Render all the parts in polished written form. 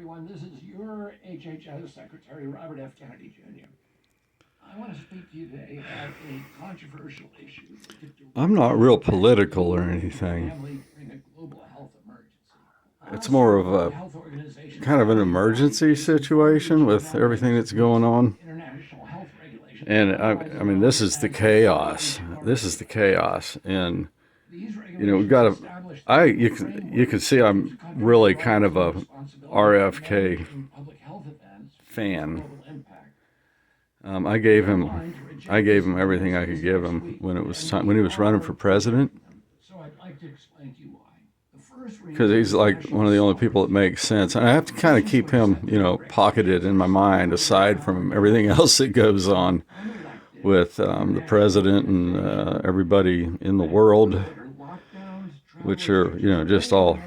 everyone. This is your HHS Secretary, Robert F. Kennedy Jr. I want to speak to you today about a controversial issue. I'm not real political or anything. During a global health emergency. It's more of a kind of an emergency situation with everything that's going on. And I mean, this is the chaos. This is the chaos. And, you know, we've got to, you can see I'm really kind of a RFK fan. I gave him everything I could give him when it was time, when he was running for president. Because he's like one of the only people that makes sense. And I have to kind of keep him, you know, pocketed in my mind aside from everything else that goes on with the president and everybody in the world, which are, you know, just all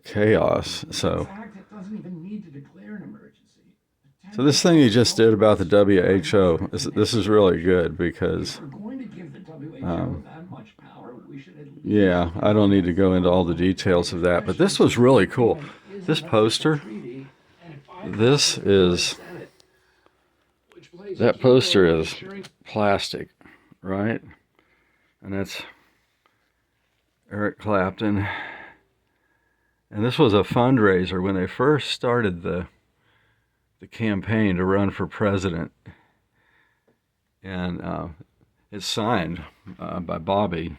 chaos. So this thing he just did about the WHO, this is really good because, yeah, I don't need to go into all the details of that, but this was really cool. This poster, that poster is plastic, right? And that's Eric Clapton. And this was a fundraiser when they first started the campaign to run for president. And it's signed by Bobby.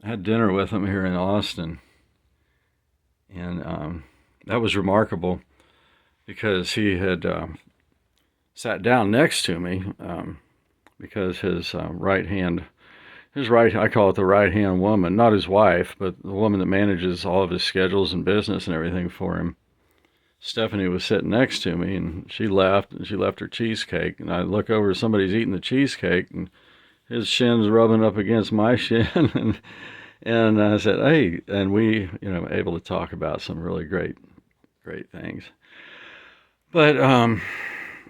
I had dinner with him here in Austin. And that was remarkable because he had sat down next to me because his right hand, I call it the right hand woman, not his wife, but the woman that manages all of his schedules and business and everything for him. Stephanie was sitting next to me, and she left her cheesecake, and I look over, somebody's eating the cheesecake, and his shin's rubbing up against my shin, and I said, hey, and we, you know, able to talk about some really great things. But,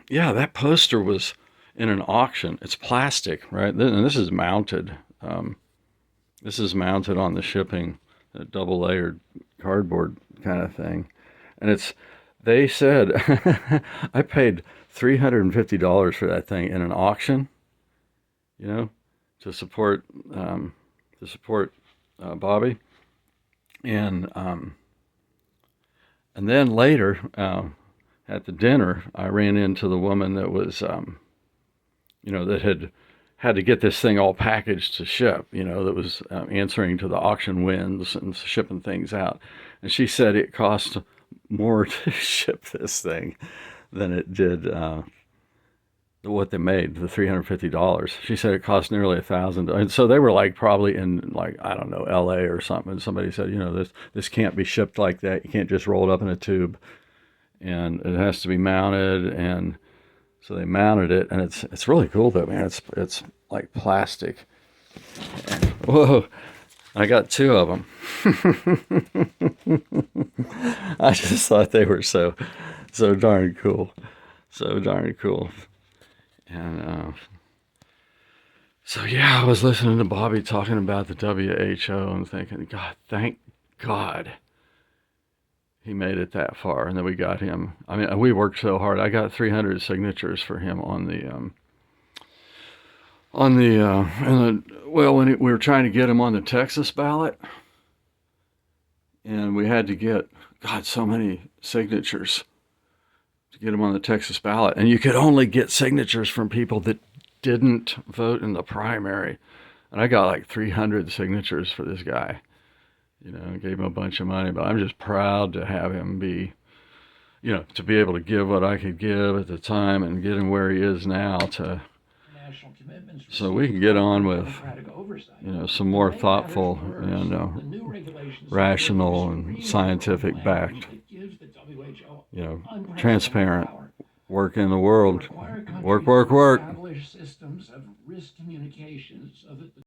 yeah, that poster was in an auction. It's plastic, right? And this is mounted. This is mounted on the shipping, a double-layered cardboard kind of thing. And they said, I paid $350 for that thing in an auction, you know, to support Bobby. And then later, at the dinner, I ran into the woman that was, you know, that had to get this thing all packaged to ship, you know, that was answering to the auction wins and shipping things out. And she said it cost more to ship this thing than it did what they made, the $350. She said it cost nearly $1,000. And so they were like probably in, like, I don't know, LA or something. And somebody said, you know, this can't be shipped like that. You can't just roll it up in a tube. And it has to be mounted. And so they mounted it, and it's really cool though, man. It's like plastic. And, whoa. I got 2 of them. I just thought they were so darn cool. So darn cool. And so yeah, I was listening to Bobby talking about the WHO and thinking, God, thank God he made it that far. And then we got him. I mean, we worked so hard. I got 300 signatures for him when we were trying to get him on the Texas ballot, and we had to get, God, so many signatures to get him on the Texas ballot. And you could only get signatures from people that didn't vote in the primary. And I got like 300 signatures for this guy, you know, gave him a bunch of money, but I'm just proud to have him be, you know, to be able to give what I could give at the time and get him where he is now so we can get on with, you know, some more thoughtful and rational and scientific backed, you know, transparent work in the world. Work.